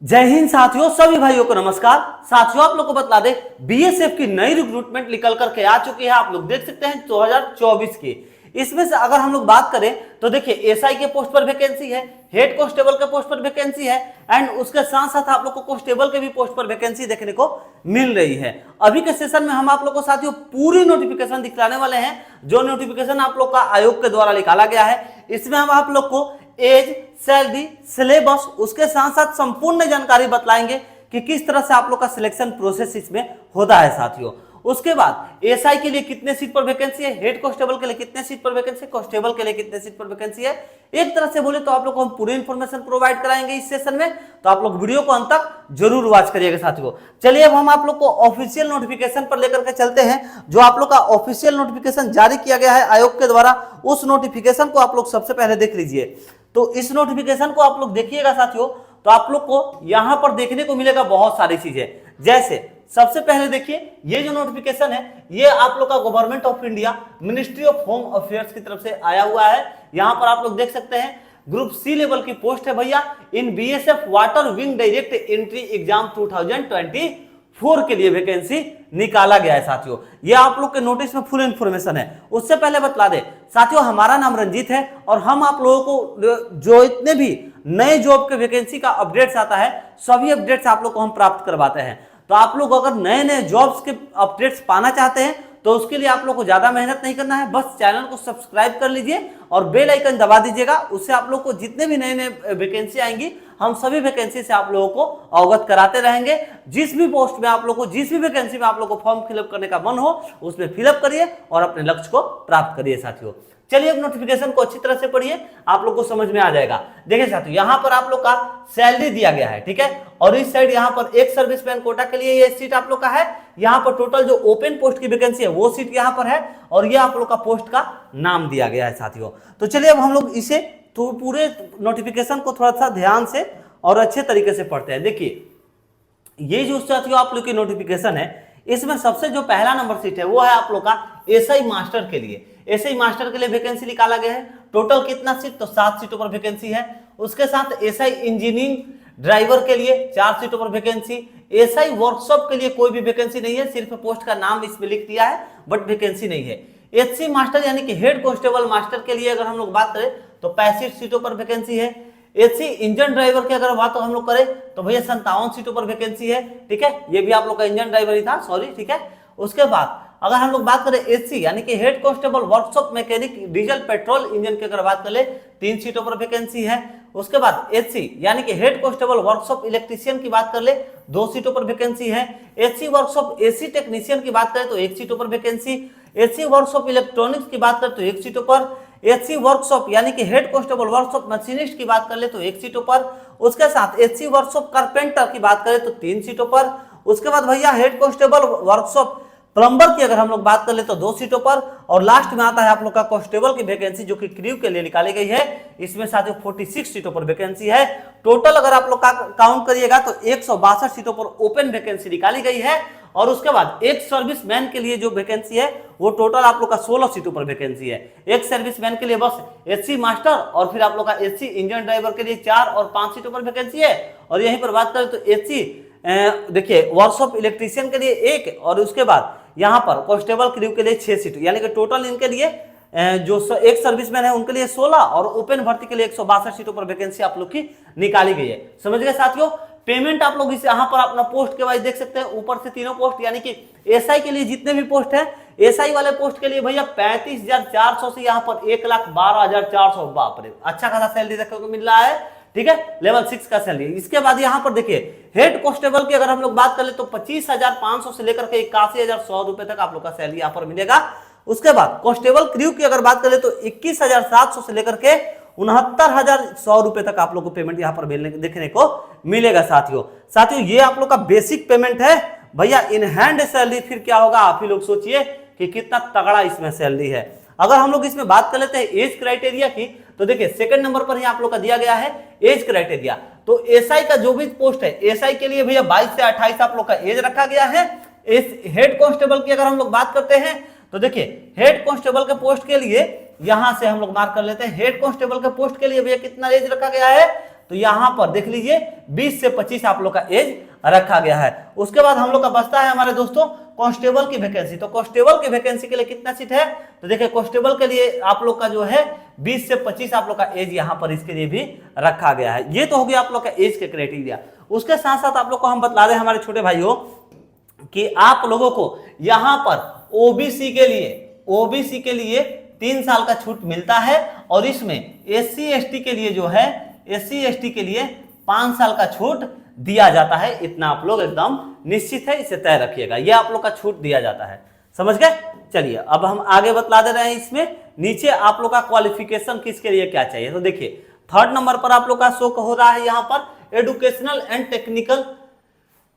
जय हिंद साथियों, सभी भाइयों को नमस्कार। साथियों, आप लोग को बता दें, बीएसएफ की नई रिक्रूटमेंट निकल करके आ चुकी है। आप लोग देख सकते हैं 2024 की। इसमें से अगर हम लोग बात करें तो देखिए, एसआई के पोस्ट पर वैकेंसी है, हेड कांस्टेबल के पोस्ट पर वैकेंसी है, एंड उसके साथ साथ आप लोग को कांस्टेबल के भी पोस्ट पर वैकेंसी देखने को मिल रही है। अभी के सेशन में हम आप लोग को साथियों पूरी नोटिफिकेशन दिखलाने वाले हैं, जो नोटिफिकेशन आप लोग का आयोग के द्वारा निकाला गया है। इसमें हम आप लोग को एज, सैलरी, सिलेबस, उसके साथ साथ संपूर्ण जानकारी बतलाएंगे कि किस तरह से आप लोग का सिलेक्शन प्रोसेस इसमें होता है साथियों। उसके बाद एसआई के लिए कितने सीट पर वैकेंसी है, हेड कांस्टेबल के लिए कितने सीट पर वैकेंसी है, कांस्टेबल के लिए कितने सीट पर वैकेंसी है, एक तरह से बोले तो आप लोग को हम पूरी इंफॉर्मेशन प्रोवाइड कराएंगे इस सेशन में। तो आप लोग वीडियो को अंत तक जरूर वॉच करिएगा साथियों। चलिए अब हम आप लोग को ऑफिशियल नोटिफिकेशन पर लेकर के चलते हैं। जो आप लोग का ऑफिशियल नोटिफिकेशन जारी किया गया है आयोग के द्वारा, उस नोटिफिकेशन को आप लोग सबसे पहले देख लीजिए। तो इस नोटिफिकेशन को आप लोग देखिएगा साथियों, तो आप लोग को यहां पर देखने को मिलेगा बहुत सारी चीजें। जैसे सबसे पहले देखिए, ये जो नोटिफिकेशन है ये आप लोग का government of India ministry of home affairs की तरफ से आया हुआ है। यहां पर आप लोग देख सकते हैं ग्रुप सी लेवल की पोस्ट है भैया, in BSF water wing direct entry exam 2024 के लिए वैकेंसी निकाला गया है साथियों। ये आप लोग के नोटिस में फुल इंफॉर्मेशन है। उससे पहले बतला दे साथियों, हमारा नाम रंजीत है और हम आप लोगों को जो इतने भी नए जॉब के वैकेंसी का अपडेट्स आता है, सभी अपडेट्स आप लोग को हम प्राप्त करवाते हैं। तो आप लोग अगर नए नए जॉब्स के अपडेट्स पाना चाहते हैं तो उसके लिए आप लोग को ज्यादा मेहनत नहीं करना है, बस चैनल को सब्सक्राइब कर लीजिए और बेल आइकन दबा दीजिएगा। उससे आप लोग को जितने भी नए नए वैकेंसी आएंगी, हम सभी वैकेंसी से आप लोगों को अवगत कराते रहेंगे। जिस भी पोस्ट में आप लोग को, जिस भी वैकेंसी में आप लोग को फॉर्म फिलअप करने का मन हो, उसमें फिलअप करिए और अपने लक्ष्य को प्राप्त करिए साथियों। चलिए अब नोटिफिकेशन को अच्छी तरह से पढ़िए, आप लोग को समझ में आ जाएगा। देखिए साथियों, यहाँ पर आप लोग का सैलरी दिया गया है, ठीक है। और इस साइड यहाँ पर एक सर्विसमैन कोटा के लिए ये सीट आप लोग का है। यहाँ पर टोटल जो ओपन पोस्ट की वैकेंसी है वो सीट यहाँ पर है, और ये आप लोग का पोस्ट का नाम दिया गया है साथियों। तो चलिए अब हम लोग इसे तो पूरे नोटिफिकेशन को थोड़ा सा ध्यान से और अच्छे तरीके से पढ़ते हैं। देखिए, ये जो साथियों आप लोग की नोटिफिकेशन है, इसमें सबसे जो पहला नंबर सीट है वो है आप लोग का एसआई मास्टर के लिए। एसआई मास्टर के लिए वैकेंसी निकाला गया है। टोटल कितना सीट, तो 7 सीटों पर वैकेंसी है। उसके साथ एसआई इंजीनियरिंग ड्राइवर के लिए 4 सीटों पर वैकेंसी। एसआई वर्कशॉप के लिए कोई भी वैकेंसी नहीं है, सिर्फ पोस्ट का नाम इसमें लिख दिया है, बट वैकेंसी नहीं है। एचसी मास्टर यानी कि हेड कांस्टेबल मास्टर के लिए अगर हम लोग बात करें तो 65 सीटों पर वैकेंसी है। एचसी इंजन ड्राइवर की अगर बात हम लोग करें तो भैया 57 सीटों पर वैकेंसी है, ठीक है। ये भी आप लोग का इंजन ड्राइवर ही था, सॉरी, ठीक है। उसके बाद अगर हम लोग बात करें एचसी यानी कि head constable workshop mechanic diesel petrol engine की अगर बात करें 3 सीटों पर वैकेंसी है। उसके बाद एचसी यानी कि हेड कांस्टेबल वर्कशॉप इलेक्ट्रीशियन की बात कर ले 2 सीटों पर वैकेंसी है। एचसी वर्कशॉप एसी टेक्नीशियन की बात करें तो 1 सीटों पर वैकेंसी। एचसी वर्कशॉप इलेक्ट्रॉनिक्स की बात करें तो 1 सीटों पर। एचसी वर्कशॉप यानी कि हेड कांस्टेबल वर्कशॉप मशीनिस्ट की बात कर ले तो 1 सीटों पर। उसके साथ एचसी वर्कशॉप कारपेंटर की बात करें तो 3 सीटों पर। उसके बाद भैया हेड कांस्टेबल वर्कशॉप प्लम्बर की अगर हम लोग बात कर ले तो 2 सीटों पर। और लास्ट में आता है आप लोग का कांस्टेबल की वैकेंसी, जो कि क्रू के लिए निकाली गई है। इसमें साथियों 46 सीटों पर वैकेंसी है। टोटल अगर आप लोग का काउंट करिएगा तो 162 सीटों पर ओपन वैकेंसी निकाली गई है। और उसके बाद एक सर्विसमैन के लिए जो वैकेंसी है वो टोटल आप लोग का 16 सीटों पर वैकेंसी है। एक सर्विसमैन के लिए बस एचसी मास्टर और फिर आप लोग का एचसी इंजन ड्राइवर के लिए 4 और 5 सीटों पर वैकेंसी है। और यहीं पर बात करें तो एचसी देखिए वर्कशॉप इलेक्ट्रीशियन के लिए 1, और उसके बाद यहाँ पर कांस्टेबल क्रू के लिए 6 सीट, यानी कि टोटल इनके लिए जो एक सर्विसमैन है उनके लिए 16 और ओपन भर्ती के लिए 162 सीटों पर वैकेंसी आप लोग की निकाली गई है। समझ गए साथियों। पेमेंट आप लोग इस यहाँ पर अपना पोस्ट के वाइज देख सकते हैं, ऊपर से तीनों पोस्ट यानी कि एसआई के लिए जितने भी पोस्ट है, एसआई वाले पोस्ट के लिए भैया 35,400 से यहाँ पर 1,12,400, बाप रे, अच्छा खासा सैलरी देखने को मिल रहा है, ठीक है। लेवल 6 का सैलरी। इसके बाद यहाँ पर देखिए हेड कांस्टेबल की अगर हम लोग बात कर ले तो 25,500 से लेकर के 81,100 रुपए तक आप लोग का सैलरी यहाँ पर मिलेगा। उसके बाद कांस्टेबल क्रू की अगर बात करें तो 21,700 से लेकर के 69,100 रुपए तक आप लोग को पेमेंट यहाँ पर देखने को मिलेगा साथियों। ये आप लोग का बेसिक पेमेंट है भैया। इन हैंड सैलरी फिर क्या होगा, आप ही लोग सोचिए कि कितना तगड़ा इसमें सैलरी है। अगर हम लोग इसमें बात कर लेते हैं एज क्राइटेरिया की, तो देखिए सेकंड नंबर पर ही आप लोग का दिया गया है एज क्राइटेरिया। तो एसआई का जो भी पोस्ट है, एसआई के लिए भैया 22 से 28 आप लोग का एज रखा गया है। हेड कांस्टेबल की अगर हम लोग बात करते हैं तो देखिए हेड कांस्टेबल के पोस्ट के लिए यहां से हम लोग मार्क कर लेते हैं, हेड कांस्टेबल के पोस्ट के लिए भैया कितना एज रखा गया है तो यहाँ पर देख लीजिए 20 से 25 आप लोग का एज रखा गया है। उसके बाद हम लोग का बचता है हमारे दोस्तों कांस्टेबल की वैकेंसी। तो कांस्टेबल की वैकेंसी के लिए कितना सीट है, तो देखिए कांस्टेबल के लिए आप लोग का जो है 20 से 25 आप लोग का एज यहाँ पर इसके लिए भी रखा गया है। ये तो हो गया आप लोग का एज के क्राइटेरिया। उसके साथ साथ आप लोग को हम बता दें हमारे छोटे भाइयों कि आप लोगों को यहाँ पर ओबीसी के लिए 3 साल का छूट मिलता है, और इसमें एससी एसटी के लिए जो है एससी एसटी के लिए 5 साल का छूट दिया जाता है। इतना आप लोग एकदम निश्चित है, इसे तय रखिएगा, ये आप लोग का छूट दिया जाता है। समझ गए। चलिए अब हम आगे बतला दे रहे हैं। इसमें नीचे आप लोग का क्वालिफिकेशन किसके लिए क्या चाहिए, तो देखिए 3rd नंबर पर आप लोग का शो हो रहा है यहाँ पर एजुकेशनल एंड टेक्निकल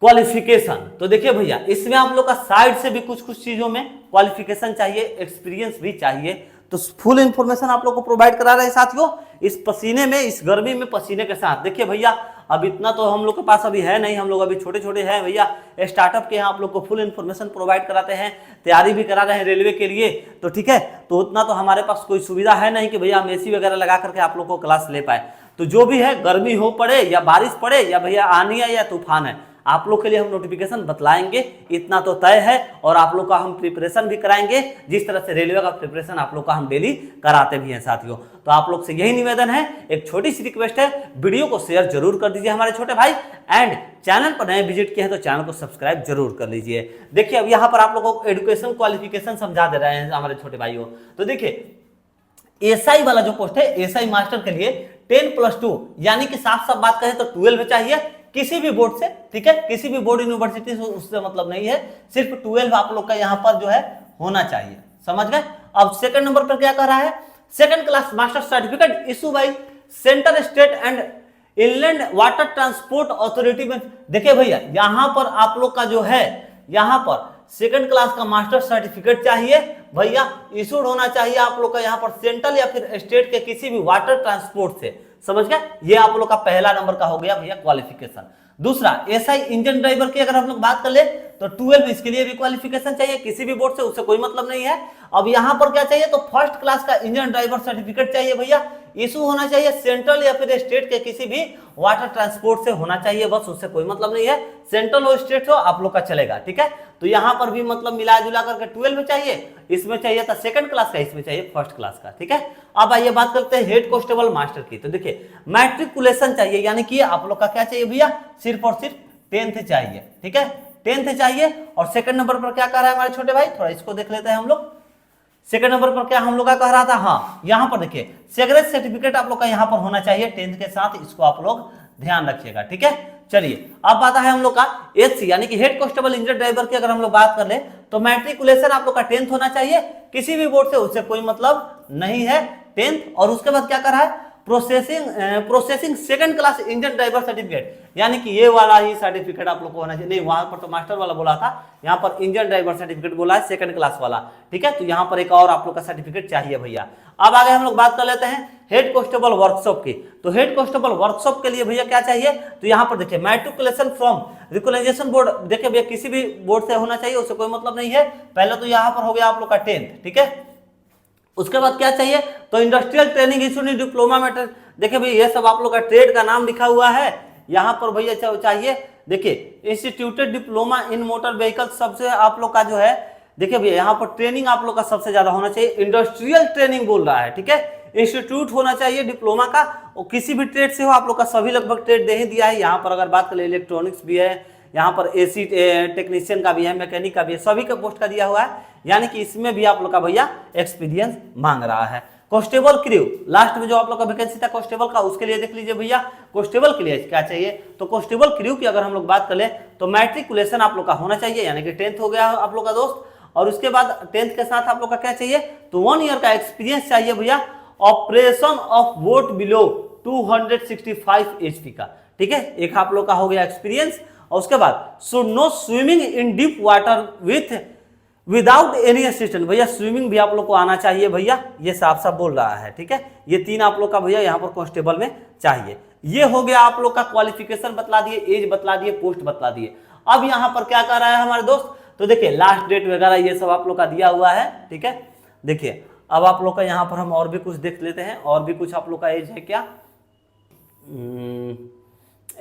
क्वालिफिकेशन। तो देखिए भैया इसमें आप लोग का साइड से भी कुछ चीजों में क्वालिफिकेशन चाहिए, एक्सपीरियंस भी चाहिए। तो फुल इंफॉर्मेशन आप लोग को प्रोवाइड करा रहे हैं साथियों, इस पसीने में, इस गर्मी में पसीने के साथ। देखिए भैया अब इतना तो हम लोग के पास अभी है नहीं, हम लोग अभी छोटे छोटे हैं भैया। स्टार्टअप के यहाँ आप लोग को फुल इंफॉर्मेशन प्रोवाइड कराते हैं, तैयारी भी करा रहे हैं रेलवे के लिए, तो ठीक है। तो उतना तो हमारे पास कोई सुविधा है नहीं कि भैया हम एसी वगैरह लगा करके आप लोग को क्लास ले पाए। तो जो भी है, गर्मी हो पड़े या बारिश पड़े या भैया आनी है या तूफान है, आप लोग के लिए हम नोटिफिकेशन बतलाएंगे, इतना तो तय है। और आप लोग का हम प्रिपरेशन भी कराएंगे, जिस तरह से रेलवे का प्रिपरेशन आप लोग का हम डेली कराते भी हैं साथियों। तो आप लोग से यही निवेदन है, एक छोटी सी रिक्वेस्ट है, वीडियो को शेयर जरूर कर दीजिए हमारे छोटे भाई, एंड चैनल पर नए विजिट किए हैं तो चैनल को सब्सक्राइब जरूर कर लीजिए। देखिए अब यहाँ पर आप लोगों को एजुकेशन क्वालिफिकेशन समझा दे रहे हैं हमारे छोटे भाइयों। तो देखिए एसआई वाला जो पोस्ट है, एसआई मास्टर के लिए 10+2 यानी कि साफ साफ बात करें तो 12 चाहिए किसी भी बोर्ड से, ठीक है। किसी भी बोर्ड यूनिवर्सिटी से उससे मतलब नहीं है, सिर्फ 12 आप लोग का यहाँ पर जो है होना चाहिए। समझ गए। अब 2nd नंबर पर क्या कह रहा है, 2nd class master certificate issue by central state and inland water transport authority में। देखिए भैया यहाँ पर आप लोग का जो है, यहाँ पर 2nd क्लास का मास्टर सर्टिफिकेट चाहिए भैया, इशूड होना चाहिए आप लोग का यहाँ पर सेंट्रल या फिर स्टेट के किसी भी वाटर ट्रांसपोर्ट से। समझ गए। ये आप लोग का पहला नंबर का हो गया भैया क्वालिफिकेशन। दूसरा एसआई इंजन ड्राइवर की अगर हम लोग बात कर ले तो 12 इसके लिए भी क्वालिफिकेशन चाहिए किसी भी बोर्ड से, उससे कोई मतलब नहीं है। अब यहाँ पर क्या चाहिए, तो 1st क्लास का इंजन ड्राइवर सर्टिफिकेट चाहिए भैया, इशू होना चाहिए सेंट्रल या फिर स्टेट के किसी भी वाटर ट्रांसपोर्ट से होना चाहिए, बस उससे कोई मतलब नहीं है। सेंट्रल हो स्टेट हो आप लोग का चलेगा, ठीक है। तो यहाँ पर भी मतलब मिला जुला करके 12 चाहिए, इसमें चाहिए था 2nd क्लास का, इसमें चाहिए 1st क्लास का, ठीक है। अब आइए बात करते हैं हेड कांस्टेबल मास्टर की। तो देखिए मैट्रिकुलेशन चाहिए, यानी कि आप लोग का क्या चाहिए भैया, सिर्फ और सिर्फ 10th चाहिए, ठीक है। 10th चाहिए। और 2nd नंबर पर क्या कह रहा है हमारे छोटे भाई, थोड़ा इसको देख लेते हैं हम लोग। 2nd नंबर पर क्या हम लोग का कह रहा था, हाँ यहाँ पर देखिए सेक्रेट सर्टिफिकेट आप लोग का यहाँ पर होना चाहिए 10th के साथ, इसको आप लोग ध्यान रखिएगा, ठीक है। चलिए अब आता है हम लोग का एचसी यानी कि हेड कांस्टेबल इंजन ड्राइवर की अगर हम लोग बात कर ले तो मैट्रिकुलेशन आप लोग का 10th होना चाहिए किसी भी बोर्ड से, उससे कोई मतलब नहीं है 10th। और उसके बाद क्या कर रहा है, processing 2nd class engine driver certificate, यानी कि ये वाला ही सर्टिफिकेट आप लोग को होना चाहिए। नहीं वहां पर तो मास्टर वाला बोला था, यहाँ पर इंजन ड्राइवर सर्टिफिकेट बोला है 2nd क्लास वाला, ठीक है। तो यहाँ पर एक और आप लोग का सर्टिफिकेट चाहिए भैया। अब आगे हम लोग बात कर लेते हैं हेड कांस्टेबल वर्कशॉप की। तो हेड कांस्टेबल वर्कशॉप के लिए भैया क्या चाहिए, तो यहाँ पर देखिए मैट्रिकुलेशन फ्रॉम रिकॉग्नाइजेशन बोर्ड, देखिए भैया किसी भी बोर्ड से होना चाहिए, उससे कोई मतलब नहीं है। पहले तो यहाँ पर हो गया आप लोग का 10th, ठीक है। उसके बाद क्या चाहिए, तो इंडस्ट्रियल ट्रेनिंग इंस्टीट्यूट डिप्लोमा में, देखिए भैया ये सब आप लोग का ट्रेड का नाम लिखा हुआ है यहाँ पर भैया चाहिए। देखिए instituted diploma in motor vehicle, सबसे आप लोग का जो है, देखिए भैया यहाँ पर ट्रेनिंग आप लोग का सबसे ज्यादा होना चाहिए, इंडस्ट्रियल ट्रेनिंग बोल रहा है, ठीक है। इंस्टीट्यूट होना चाहिए डिप्लोमा का, और किसी भी ट्रेड से हो आप लोग का, सभी लगभग ट्रेड दे ही दिया है। यहाँ पर अगर बात करें इलेक्ट्रॉनिक्स भी है, यहाँ पर एसी टेक्नीशियन का भी है, मैकेनिक का भी है, सभी का पोस्ट का दिया हुआ है, यानी कि इसमें भी आप लोग का भैया एक्सपीरियंस मांग रहा है। कांस्टेबल क्रू लास्ट में जो आप लोग का वैकेंसी था कांस्टेबल का, उसके लिए देख लीजिए भैया कांस्टेबल के लिए क्या चाहिए। तो कांस्टेबल क्रू की अगर हम लोग बात करें तो मैट्रिकुलेशन आप लोग का होना चाहिए, यानी कि 10th हो गया आप लोग का दोस्त। और उसके बाद 10th के साथ आप लोग का क्या चाहिए, तो 1 ईयर का एक्सपीरियंस चाहिए भैया, operation of boat below 265 HP का, ठीक है। एक आप लोग का हो गया एक्सपीरियंस। और उसके बाद should know swimming in deep water without any assistant, भैया स्विमिंग भी आप लोग को आना चाहिए भैया, ये साफ साफ बोल रहा है, ठीक है। ये 3 आप लोग का भैया यहाँ पर कांस्टेबल में चाहिए। ये हो गया आप लोग का क्वालिफिकेशन बतला दिए, एज बतला दिए, पोस्ट बतला दिए। अब यहाँ पर क्या कर रहा है हमारे दोस्त, तो देखिए लास्ट डेट वगैरह ये सब आप लोग का दिया हुआ है, ठीक है। देखिए अब आप लोग का यहाँ पर हम और भी कुछ देख लेते हैं, और भी कुछ आप लोग का एज है क्या,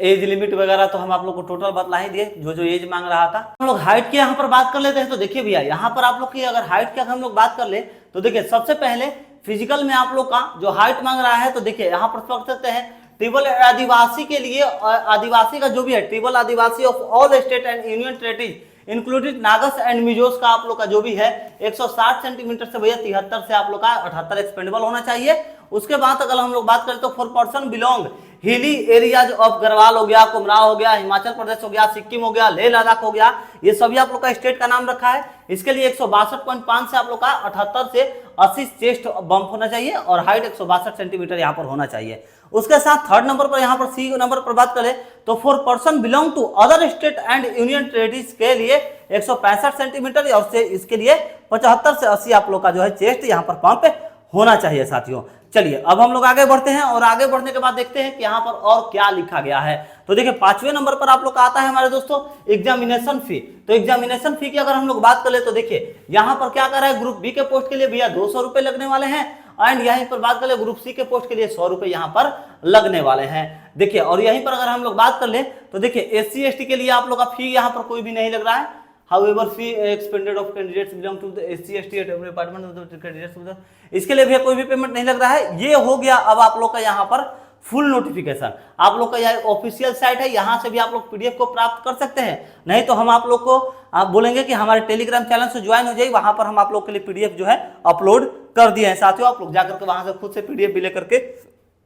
एज लिमिट वगैरह तो हम आप लोग को टोटल बतला ही दिए, जो जो एज मांग रहा था। हम लोग हाइट की यहाँ पर बात कर लेते हैं। तो देखिए भैया, यहाँ पर आप लोग की अगर हाइट की हम लोग बात कर ले तो देखिए सबसे पहले फिजिकल में आप लोग का जो हाइट मांग रहा है, तो देखिए यहाँ पर पढ़ सकते हैं ट्रिबल आदिवासी के लिए, आदिवासी का जो भी है tribal Adivasi of all state and union territories included Nagas and Mizos का आप लोग का जो भी है 160 सेंटीमीटर से भैया 73 से आप लोग का 78 एक्सपेंडेबल होना चाहिए। उसके बाद अगर हम लोग बात करें तो for person belong hilly areas of Garhwal हो गया, कुमराव हो गया, हिमाचल प्रदेश हो गया, सिक्किम हो गया, लेह लद्दाख हो गया, ये सभी आप लोग का स्टेट का नाम रखा है। इसके लिए 162.5 से आप लोग का 78 से 80 चेस्ट बम्प होना चाहिए और हाइट 162 सेंटीमीटर यहाँ पर होना चाहिए। उसके साथ थर्ड नंबर पर यहाँ पर सी नंबर पर बात करें तो for person belong to other state and union territories के लिए 165 सेंटीमीटर और इसके लिए 75 से 80 आप लोग का जो है चेस्ट यहाँ पर पंप होना चाहिए साथियों। चलिए अब हम लोग आगे बढ़ते हैं और आगे बढ़ने के बाद देखते हैं कि यहाँ पर और क्या लिखा गया है। तो देखिए 5वें नंबर पर आप लोग का आता है हमारे दोस्तों एग्जामिनेशन फी। तो एग्जामिनेशन फी की अगर हम लोग बात कर ले तो देखिए यहाँ पर क्या कर रहा है, ग्रुप बी के पोस्ट के लिए भैया 200 रुपए लगने वाले हैं एंड यहीं पर बात कर ले ग्रुप सी के पोस्ट के लिए 100 रुपए यहाँ पर लगने वाले हैं। देखिए और यहीं पर अगर हम लोग बात कर ले तो देखिए SC ST के लिए आप लोग का फी यहाँ पर कोई भी नहीं लग रहा है। However, fee expended of candidates belong to the SC ST department of the candidates, इसके लिए भी कोई भी पेमेंट नहीं लग रहा है। ये हो गया अब आप लोग का यहाँ पर फुल नोटिफिकेशन। आप लोग का यह ऑफिशियल साइट है, यहाँ से भी आप लोग PDF को प्राप्त कर सकते हैं। नहीं तो हम आप लोग को आप बोलेंगे कि हमारे टेलीग्राम चैनल से ज्वाइन हो जाइए, वहां पर हम आप लोग के लिए PDF जो है अपलोड कर दिए हैं साथियों। आप लोग जाकर के वहां से खुद से PDF भी लेकर के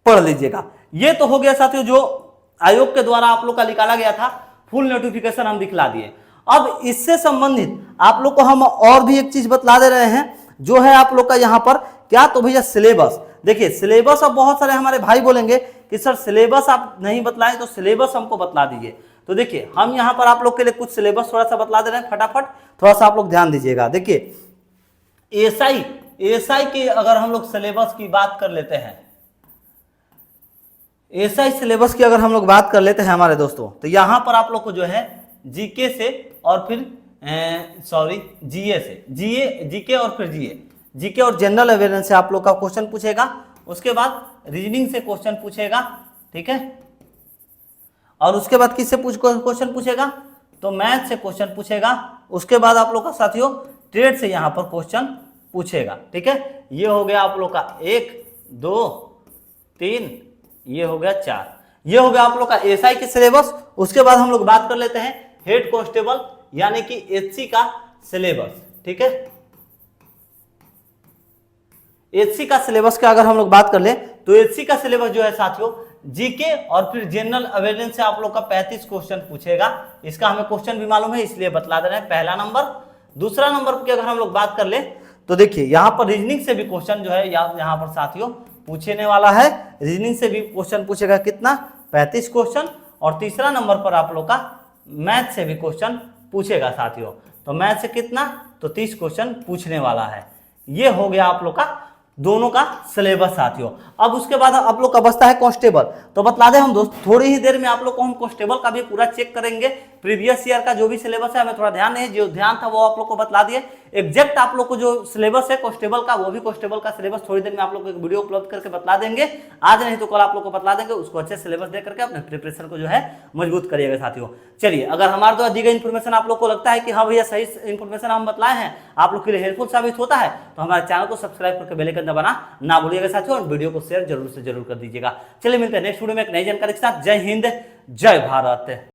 पढ़ लीजिएगा। ये तो हो गया साथियों जो आयोग के द्वारा आप लोग का निकाला गया था, फुल नोटिफिकेशन हम दिखला दिए। अब इससे संबंधित आप लोग को हम और भी एक चीज बतला दे रहे हैं, जो है आप लोग का यहाँ पर क्या, तो भैया सिलेबस। देखिए सिलेबस अब बहुत सारे हमारे भाई बोलेंगे कि सर सिलेबस आप नहीं बतलाएं, तो सिलेबस हमको बतला दीजिए। तो देखिए हम यहाँ पर आप लोग के लिए कुछ सिलेबस थोड़ा सा बतला दे रहे हैं, फटाफट थोड़ा सा आप लोग ध्यान दीजिएगा। देखिए एसआई की अगर हम लोग सिलेबस की बात कर लेते हैं, एसआई सिलेबस की अगर हम लोग बात कर लेते हैं हमारे दोस्तों, तो यहाँ पर आप लोग को जो है जीके से और फिर जीए से, जीके और फिर जीके और जनरल अवेयरनेस से आप लोग का क्वेश्चन पूछेगा। उसके बाद रीजनिंग से क्वेश्चन पूछेगा, ठीक है। और उसके बाद किससे क्वेश्चन पूछेगा, तो मैथ से क्वेश्चन पूछेगा। उसके बाद आप लोग का साथियों ट्रेड से यहाँ पर क्वेश्चन पूछेगा, ठीक है। ये हो गया आप लोग का 1 2 3, ये हो गया 4, ये हो गया आप लोग का एसआई की सिलेबस। उसके बाद हम लोग बात कर लेते हैं हेड कांस्टेबल यानी कि एचसी का सिलेबस, ठीक है। एचसी का सिलेबस का अगर हम लोग बात कर ले तो एचसी का सिलेबस जो है साथियों जीके और फिर जनरल अवेयरनेस से आप लोग का 35 क्वेश्चन पूछेगा। इसका हमें क्वेश्चन भी मालूम है इसलिए बतला दे रहे हैं, पहला नंबर। दूसरा नंबर की अगर हम लोग बात कर ले तो देखिए यहाँ पर रीजनिंग से भी क्वेश्चन जो है यहाँ पर साथियों पूछने वाला है। रीजनिंग से भी क्वेश्चन पूछेगा, कितना, 35 क्वेश्चन। और तीसरा नंबर पर आप लोग का मैथ से भी क्वेश्चन पूछेगा साथियों। तो मैथ से कितना, तो 30 क्वेश्चन पूछने वाला है। ये हो गया आप लोग का दोनों का सिलेबस साथियों। अब उसके बाद आप लोग का बचता है कांस्टेबल। तो बतला दें हम दोस्त, थोड़ी ही देर में आप लोग को हम कांस्टेबल का भी पूरा चेक करेंगे। प्रीवियस ईयर का जो भी सिलेबस है, हमें थोड़ा ध्यान नहीं, जो ध्यान था वो आप लोग को बतला दिए। एग्जैक्ट आप लोग को जो सिलेबस है कांस्टेबल का, वो भी कांस्टेबल का सिलेबस थोड़ी देर में आप लोग को एक वीडियो उपलब्ध करके बतला देंगे। आज नहीं तो कल आप लोग को बतला देंगे। उसको अच्छे सिलेबस दे करके अपने प्रिपरेशन को जो है मजबूत करिएगा साथियों। चलिए, अगर हमारे द्वारा दी गई इन्फॉर्मेशन आप लोग को लगता है कि हाँ भैया सही इन्फॉर्मेशन हम बतलाए हैं, आप लोग के लिए हेल्पफुल साबित होता है, तो हमारे चैनल को सब्सक्राइब करके बेल आइकन दबाना ना भूलिएगा साथियों, और वीडियो को शेयर जरूर से जरूर कर दीजिएगा। चलिए मिलते हैं नेक्स्ट वीडियो में एक नई जानकारी के साथ। जय हिंद, जय भारत।